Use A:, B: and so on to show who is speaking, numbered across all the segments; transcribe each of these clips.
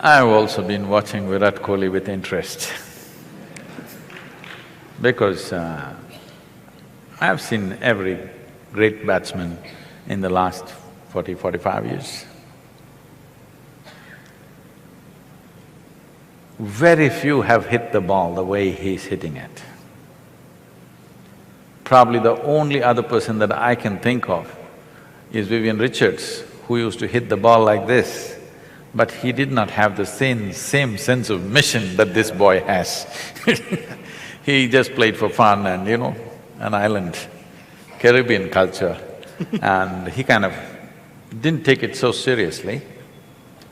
A: I've also been watching Virat Kohli with interest because I've seen every great batsman in the last 45 years. Very few have hit the ball the way he's hitting it. Probably the only other person that I can think of is Vivian Richards, who used to hit the ball like this, but he did not have the same sense of mission that this boy has. He just played for fun and, an island, Caribbean culture, and he kind of didn't take it so seriously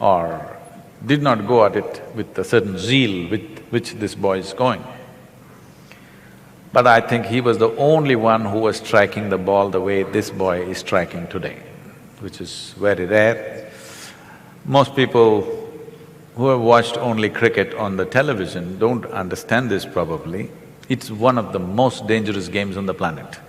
A: or did not go at it with a certain zeal with which this boy is going. But I think he was the only one who was striking the ball the way this boy is striking today, which is very rare. Most people who have watched only cricket on the television don't understand this probably. It's one of the most dangerous games on the planet.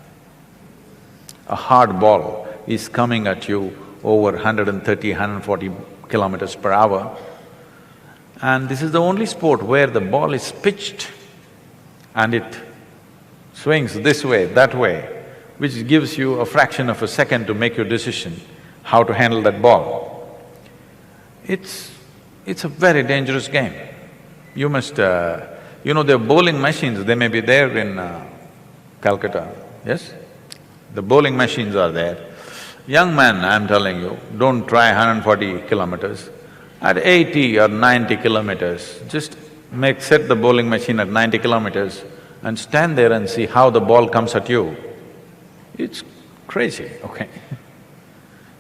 A: A hard ball is coming at you over 130, 140 kilometers per hour, and this is the only sport where the ball is pitched and it swings this way, that way, which gives you a fraction of a second to make your decision how to handle that ball. It's a very dangerous game. You must… there are bowling machines, they may be there in Calcutta, yes? The bowling machines are there. Young man, I'm telling you, don't try 140 kilometers. At 80 or 90 kilometers, just set the bowling machine at 90 kilometers and stand there and see how the ball comes at you. It's crazy, okay?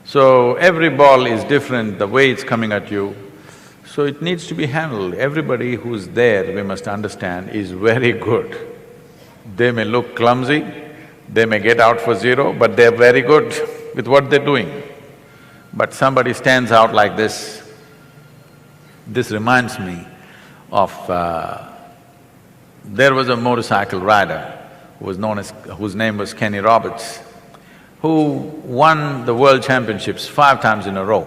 A: So, every ball is different, the way it's coming at you, so it needs to be handled. Everybody who's there, we must understand, is very good. They may look clumsy, they may get out for zero, but they're very good with what they're doing. But somebody stands out like this. This reminds me of… there was a motorcycle rider whose name was Kenny Roberts, who won the world championships 5 times in a row.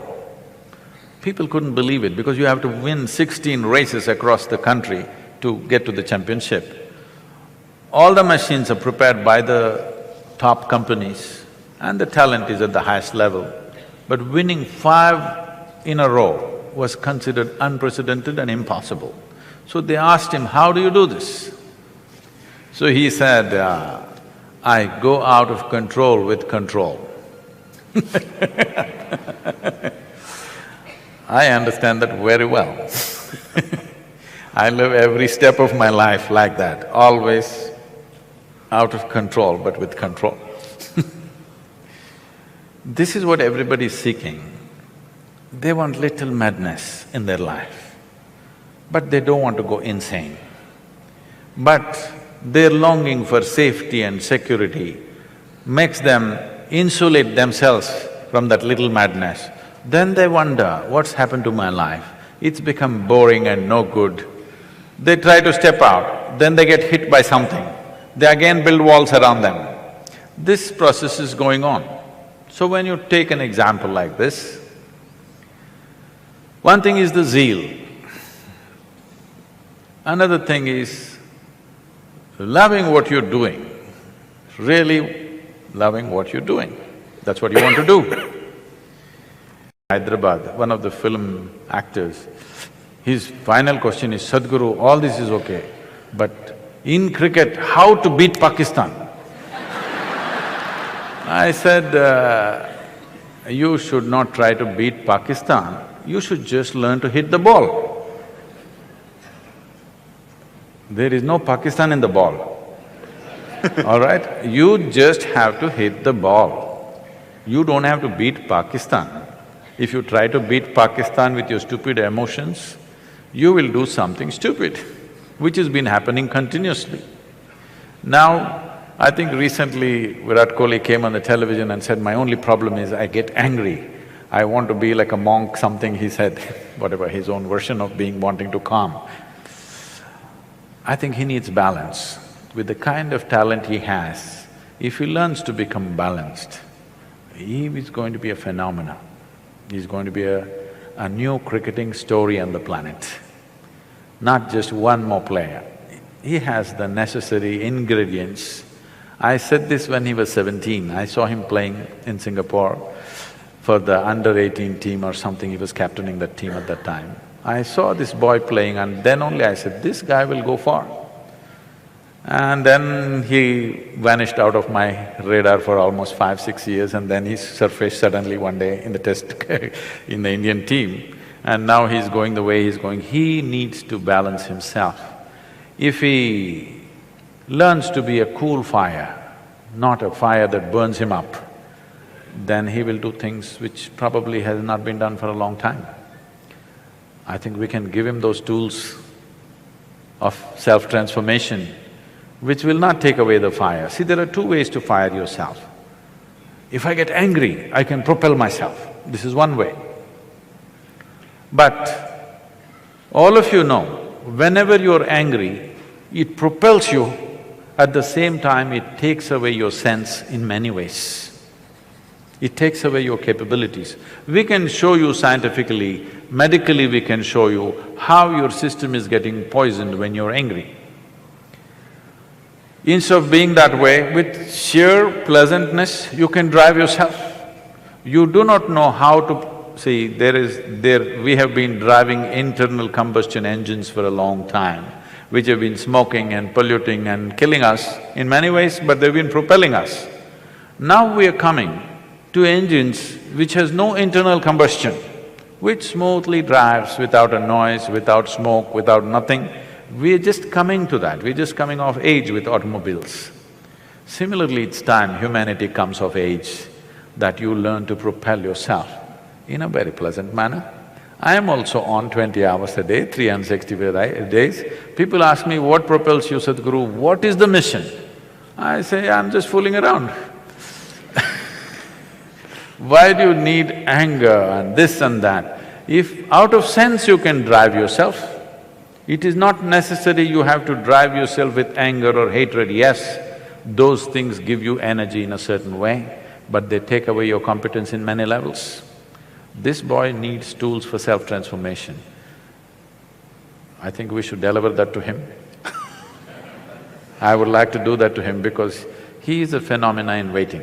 A: People couldn't believe it because you have to win 16 races across the country to get to the championship. All the machines are prepared by the top companies and the talent is at the highest level, but winning 5 in a row was considered unprecedented and impossible. So they asked him, how do you do this? So he said, I go out of control with control. I understand that very well. I live every step of my life like that, always out of control but with control. This is what everybody is seeking. They want little madness in their life, but they don't want to go insane. But their longing for safety and security makes them insulate themselves from that little madness. Then they wonder, what's happened to my life? It's become boring and no good. They try to step out, then they get hit by something. They again build walls around them. This process is going on. So when you take an example like this, one thing is the zeal. Another thing is loving what you're doing, really loving what you're doing. That's what you want to do. Hyderabad, one of the film actors, his final question is, Sadhguru, all this is okay, but in cricket, how to beat Pakistan? I said, you should not try to beat Pakistan, you should just learn to hit the ball. There is no Pakistan in the ball, all right? You just have to hit the ball. You don't have to beat Pakistan. If you try to beat Pakistan with your stupid emotions, you will do something stupid, which has been happening continuously. Now, I think recently Virat Kohli came on the television and said, my only problem is I get angry. I want to be like a monk, something he said, whatever, his own version of wanting to calm. I think he needs balance. With the kind of talent he has, if he learns to become balanced, he is going to be a phenomenon. He's going to be a a new cricketing story on the planet, not just one more player. He has the necessary ingredients. I said this when he was 17, I saw him playing in Singapore for the under-18 team or something, he was captaining that team at that time. I saw this boy playing and then only I said, this guy will go far. And then he vanished out of my radar for almost 5–6 years, and then he surfaced suddenly one day in the test in the Indian team, and now he's going the way he's going. He needs to balance himself. If he learns to be a cool fire, not a fire that burns him up, then he will do things which probably has not been done for a long time. I think we can give him those tools of self-transformation, which will not take away the fire. See, there are two ways to fire yourself. If I get angry, I can propel myself, this is one way. But all of you know, whenever you're angry, it propels you, at the same time it takes away your sense in many ways. It takes away your capabilities. We can show you scientifically, medically we can show you how your system is getting poisoned when you're angry. Instead of being that way, with sheer pleasantness, you can drive yourself. You do not know how to… See, we have been driving internal combustion engines for a long time, which have been smoking and polluting and killing us in many ways, but they've been propelling us. Now we are coming to engines which has no internal combustion, which smoothly drives without a noise, without smoke, without nothing. We're just coming to that, we're just coming of age with automobiles. Similarly, it's time humanity comes of age, that you learn to propel yourself in a very pleasant manner. I am also on 20 hours a day, 365 days. People ask me, what propels you, Sadhguru? What is the mission? I say, I'm just fooling around. Why do you need anger and this and that? If out of sense you can drive yourself, it is not necessary you have to drive yourself with anger or hatred. Yes, those things give you energy in a certain way, but they take away your competence in many levels. This boy needs tools for self-transformation. I think we should deliver that to him. I would like to do that to him because he is a phenomena in waiting.